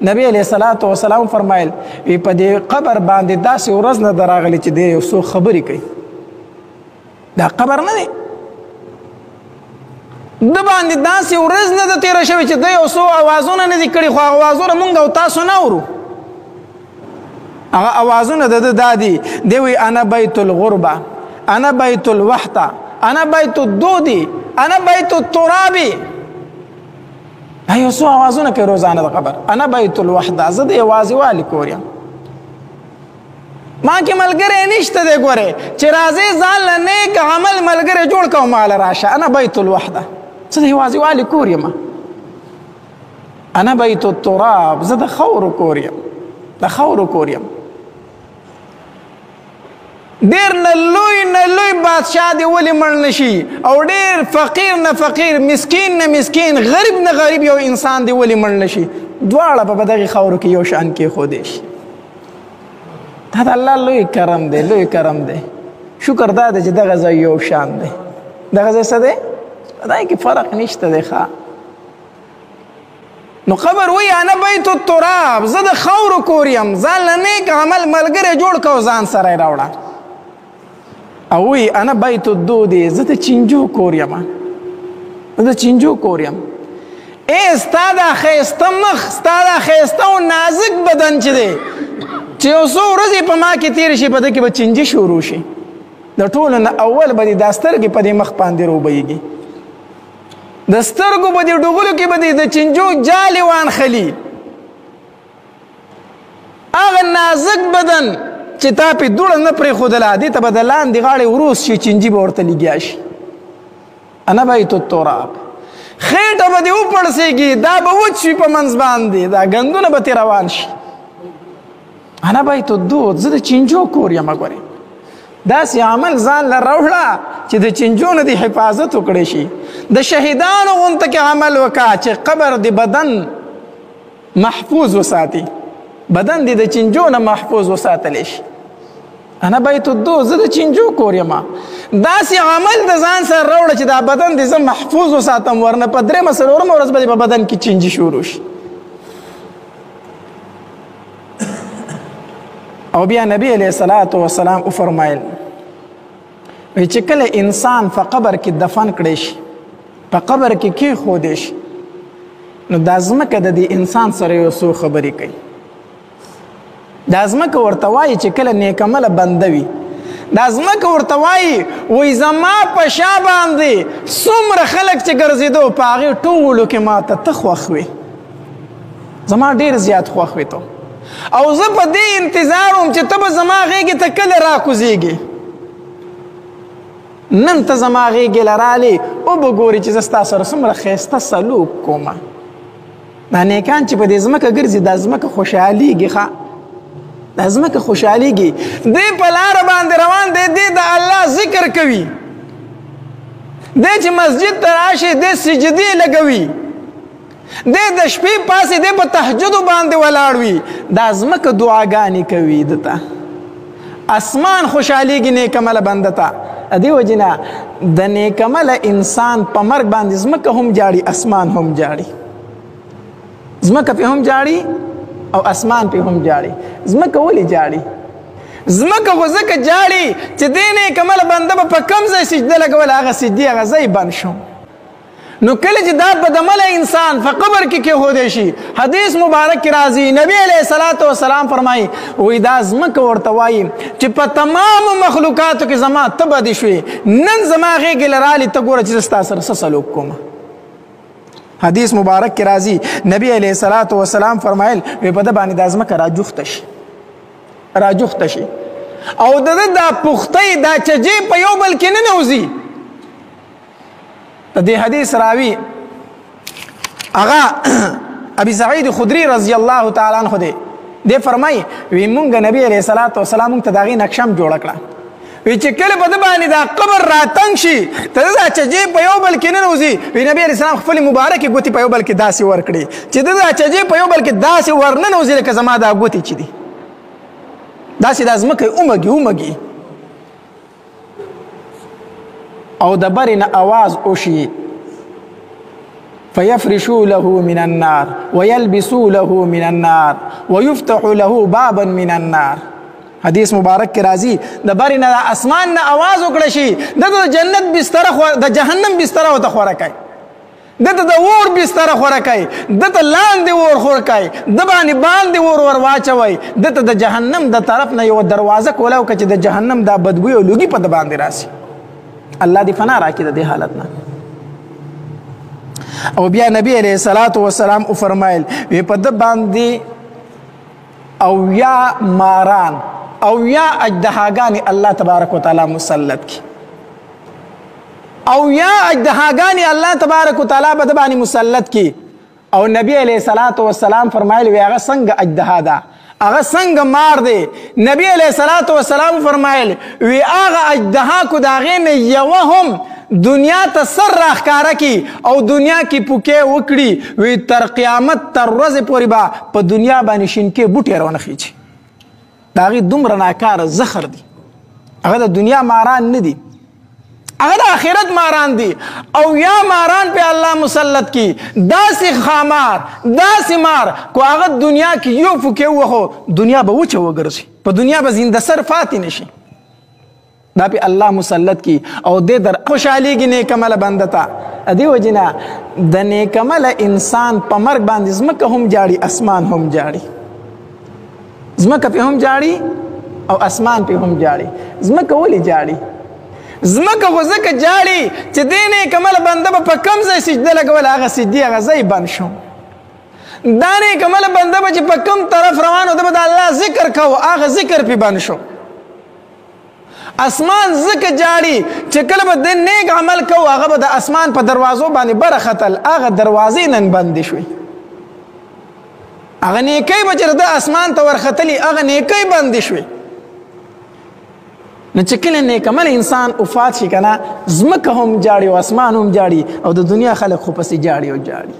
نبی علیه الصلاة والسلام فرمایل وی په دې قبر باندې داسې ورځ نه ده راغلې چې دی یو څوک خبرې کوي دا قبر نه دی د باندې داسې ورځ نه ده تېره شوې چې دی یو څو اوازونه نه دي کړي خو اوازونه مونږ او تاسو نه اورو هغه اوازونه د ده دا دي دی وی انا بیت الغربه انا بیت الوحده انا بیت الدودي انا بیت الترابي دا یو څو اوازونه کوي روزانه د قبر انا بیت الوحده زه د یوازې والي کور یم ما کې ملګری نشته دی ګورې چې راځې ځان له نیک عمل ملګری جوړ کوم ماله راشه انا بیت الوحده زه د یوازې والي کور یم انا بیت التراب زه د خاورو کور یم د خاورو کور یم ډېر نه لوی بادشاه دې ولې مړ نه شي او ډېر فقیر نه فقیر مسکین نه مسکین غریب نه غریب یو انسان دې ولې مړ نه شي دواړه به په دغې خاورو کې یو شان کېښودی شي دا د الله لوی کرم دی لوی کرم دی شکر دا دی چې دغه ځای یو شان دی دغه ځای څه دی په دغې کې فرق نشته دی ښه نو قبر وی انا بیت التراب زه د خاورو کور یم ځان له نیک عمل ملګری جوړ کو ځان سره یې راوړه او وی انا بیت الدودي زه د چینجو کور یم زه د چینجو کور یم ای ستا دا ښایسته مخ ستا دا ښایسته او نازک بدن چې دی چې یو څو ورځې په ما کې تېرې شي په ده کې به چینجي شروع شي د ټولو نه اول به دې دا سترګې په دې مخ باندې روبهیږي د سترګو په دې ډوغلو کې به دې د چینجو جالې وانخلي هغه نازک بدن چې تا پې دوړه نه پرېښودله دې ته به د لاندې غاړې وروس شي چینجي به ورته لګیا شي انا بیت التراب خېټه به دې وپړسېږي دا به وچ وي په منځ باندې دا ګندونه به ترې روان شي انا بیت الدود زه د چینجو کور یم ګورې داسې عمل ځان له راوړه چې د چینجو نه دې حفاظت وکړی شي د شهیدانو غونته کې عمل وکړه چې قبر د بدن محفوظ وساتي بدن دې د چینجو نه محفوظ وساتلی شي انا بیت الدود زه د چینجو کور یم داسې عمل د ځان سره راوړه چې دا بدن دې زه محفوظ وساتم ورنه په درېمه څلورمه ورځ به دې په بدن کې چینجي شروع شي او بیا نبی علیه الصلاة والسلام وفرمایل چې کله انسان په قبر کې دفن کړی شي په قبر کې کېښودی شي نو دا ځمکه د دې انسان سره یو څو خبرې کوي دا ځمکه ورته وایي چې کله نیکعمله بنده وي دا ځمکه ورته وایي وایي زما په شا باندې څومره خلک چې ګرځېدو په هغې ټولو کې ما ته خوښ وي زما ډېر زیات خوښ وي ته او زه په دې انتظار وم چې ته به زما غېږې ته کله راکوزېږې نن ته زما غېږې له رالې وبه ګورې چې زه ستا سره څومره ښایسته سلوک کومه دا نیکان چې په دې ځمکه ګرځي دا ځمکه خوشحالېږي ښه دا ځمکه خوشحالېږي دی په لاره باندې روان دی دی د الله ذکر کوي دی چې مسجد ته راشي دی سجدې لګوي دی د شپې پاسې دی په تهجدو باندې ولاړ وي دا ځمکه دعاګانې کوي ده ته اسمان خوشحالېږي نیکعمله بنده ته دې وجې نه د نیکعمله انسان په مرګ باندې ځمکه هم جاړي اسمان هم جاړي ځمکه پې هم جاړي او اسمان پې هم جاړي ځمکه ولې جاړي ځمکه خو ځکه جاړي چې دې نیکعمله بنده به په کوم ځای سجده لګول هغه سجدې هغه ځای بند شو نو کله چې دا بدعمله انسان په قبر کې کېښودی شي حدیث مبارک کې راځي نبی علیه الصلاة والسلام فرمایي وایي دا ځمکه ورته وایي چې په تمامو مخلوقاتو کې زما ته بدې شوې نن زما غېږې له رالې ته ګوره چې زه ستا سره څه سلوک کومه حدیث مبارک کې راځي نبی علیه الصلاة والسلام فرمایل وی په ده باندې دا ځمکه راجوخته شي او د ده دا پختۍ دا چجې په یو بل کې نه نوځي د دې حدیث راوي هغه ابي سعید خدري رضی الله تعالی عنہ دی فرمایي وی مونږ نبی علیه الصلاة والسلام مونږ ته د هغې نقشه هم جوړه کړه وی چې کله په ده باندې دا قبر راتنګ شي ته دا چجې په یو بل کې نه نوځي وی نبی علیه السلام خپلې مبارکې ګوتې په یو بل کې داسې ورکړي چې ده دا چجې په یو بل کې داسې ورنه نوځي لکه زما دا ګوتې چې دي داسې دا ځمکه ومږي او د برې نه اواز وشي فيفرشوا له من النار ويلبسوا له من النار ويفتح له بابا من النار. حدیث مبارک کې راځي د بارې نه د اسمان نه آواز وکړی شي دته د جنت بستره د جهنم بستره ورته خوره کوي، دته د اور بستره خوره کوي، دته لاندې اور خور کوي، د باندې باندې اور ور واچوي، دته د جهنم د طرف نه یو دروازه کولاو که چې د جهنم دا بدبوی او لوګي په د باندې راسي. الله دې فنا راکړي د دې حالت نه. او بیا نبی علیہ الصلوۃ والسلام او فرمایل وی په د باندې او یا ماران او یا اجدهاګانی الله تبارک وتعالى مسلط کی، او یا اجدهاګانی الله تبارک وتعالى په باندې مسلط کی. او نبی علیہ الصلوۃ والسلام فرمایل وی هغه څنګه اجدها ده، هغه څنګه مار دی. نبی علیہ الصلوۃ والسلام فرمایل وی هغه اجدها کو داغه نه یو هم دنیا ته سر راښکاره کی او دنیا کې پوکې وکړي وی تر قیامت تر ورځې پورې به په دنیا باندې شینکې بوټې رونه خیچي. د هغې دومره ناکاره زخر دی. هغه د دنیا ماران نه دي، هغه د آخرت ماران دي. او یا ماران په الله مسلط کی داسې خامار داسې مار کو هغه دنیا کې یو پوکې ووهو دنیا به وچه وګرځي، په دنیا به زنده سر پاتې نشي. دا پی الله مسلط کی او دې در خوشحالیږي نیکمله بنده ته. دې وجې نه د نیکمله انسان په مرګ باندې ځمکه هم جاړي اسمان هم جاړي، ځمکه پې هم جاړي او اسمان پې هم جاړي. ځمکه ولې جاړي؟ ځمکه خو ځکه جاړي چې دې نیکمله بنده به په کوم ځای سجده لګوله هغه سجدې هغه ځای بند شو. دا نیکمله بنده به چې په کوم طرف روان و ده به د الله ذکر کوو هغه ذکر پې بند شو. اسمان ځکه جاړي چې کله به د نیک عمل کوو هغه به د اسمان په دروازو باندې بره ختل، هغه دروازې نن بندې شوي. هغه نیکۍ به چې د اسمان ته ورختلي هغه نیکۍ بندې شوي. نو چې کله نیک عمل انسان وفات شي که نه ځمکه هم جاړي او اسمان هم جاړي او د دنیا خلک خو پسې جاړي او جاړي.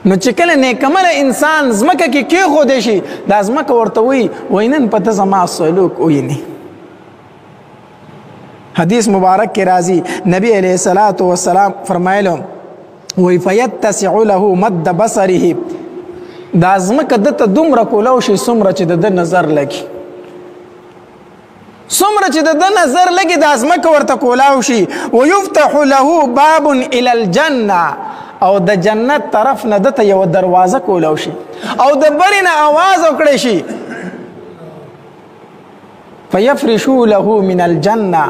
نو چې کله نیکمله انسان ځمکه کې کېښودی شي دا ځمکه ورته وایي نن په ته زما سلوک ویني. حدیث مبارک کې راځي نبی علیہ الصلوۃ والسلام فرمایلو وی فیتسع له مد بصره دا ځمکه دته دومره کولاو شي څومره چې د ده نظر لګي، څومره چې د ده نظر لګي دا ځمکه ورته کولاو شي. ویفتح له باب الی الجنه او د جنت طرف نه دته یو دروازه کولاو شي او د برې نه آواز وکړی شي فیفرشوا له من الجنه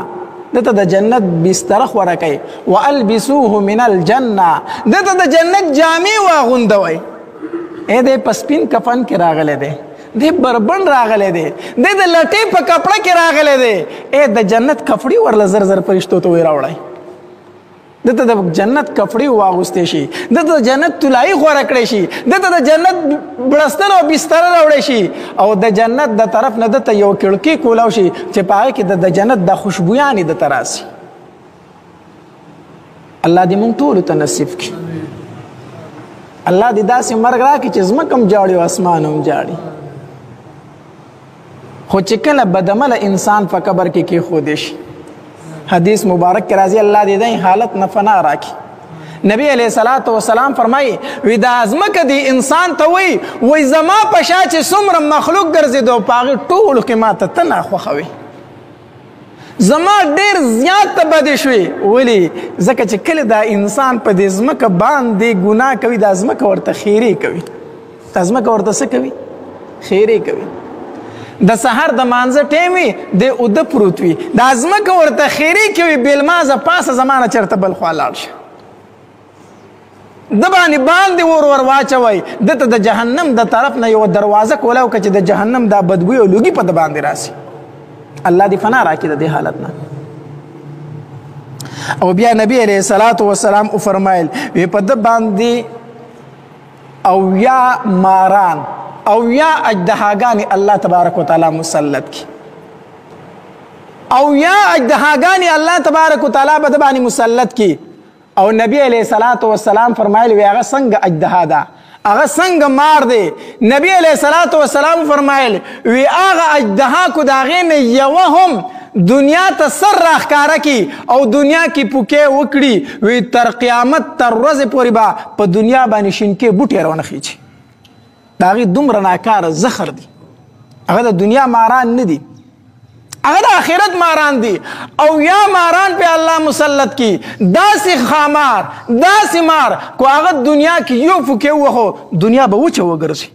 دته د جنت بستره خوره کوي والبسوه من الجنه دته د جنت جامې واغوندوئ. دی په سپین کفن کې راغلی دی، دی بربند راغلی دی، دی د لټۍ په کپړه کې راغلی دی. د جنت کپړې ورله زر زر فرشتو ته وی راوړئ، دته د جنت کپړې واغوستې شي، دته د جنت طلایي خوره کړی شي، دته د جنت بړستن او بستره راوړی شي او د جنت د طرف نه دته یو کړکۍ کولاو شي چې په هغې کې د جنت د خوشبویانې دته راسي. الله دې موږ ټولو ته نصیب کړي. الله دې داسې مرګ راکړي چې ځمکه هم جاړي او اسمان هم جاړي. خو چې کله بدعمله انسان په قبر کې کېښودی شي حدیث مبارک کې راځي الله دې دې حالت نه فنا راکړي. نبی علیہ الصلوۃ والسلام فرمایي وی دا ځمکه دې انسان ته وی زما په شا چې څومره مخلوق ګرځېدو په هغې ټولو کې ما ته ته ناخوښوې، زما ډېر زیات ته بدې شوې. ولې؟ ځکه چې کله دا انسان په دې ځمکه باندې ګناه کوي دا ځمکه ورته خیرې کوي، دا ځمکه ورته څه کوي؟ خیرې کوي. د سحر د مانځه ټیم وي دی اوده پروت وي دا ځمکه ورته خیرې کوي بېلمازه پاسه زمانه چېرته بل خوا لاړ شه د باندې باندې ور واچوئ دته د جهنم د طرف نه یوه دروازه کولاو که چې د جهنم دا بدبوی او لوګي په د باندې راسي. الله دې فنا راکړي د دې حالت نه. او بیا نبی علیہ الصلوۃ والسلام فرمایل وی په د باندې او یا ماران او یا اجدهاګانی الله تبارک وتعالی مسلط کی، او یا اجدهاګانی الله تبارک وتعالی په د باندې مسلط کی. او نبی علیہ الصلوۃ والسلام فرمایل وی هغه څنګه اجدها ده، هغه څنګه مار دی. نبی علیہ الصلوۃ والسلام فرمایل وی هغه اجدها کو د هغې نه یوه هم دنیا ته سر راښکاره کړي او دنیا کې پوکې وکړي وی تر قیامت تر ورځې پورې به په دنیا باندې شینکې بوټې رونه خیچي د هغې دومره ناکاره زخر دی هغه د دنیا ماران نه دي هغه د آخرت ماران دي او یا ماران په الله مسلط کی داسې خامار داسې مار کو هغه دنیا کې یو پوکې وخو دنیا به وچه وګرځي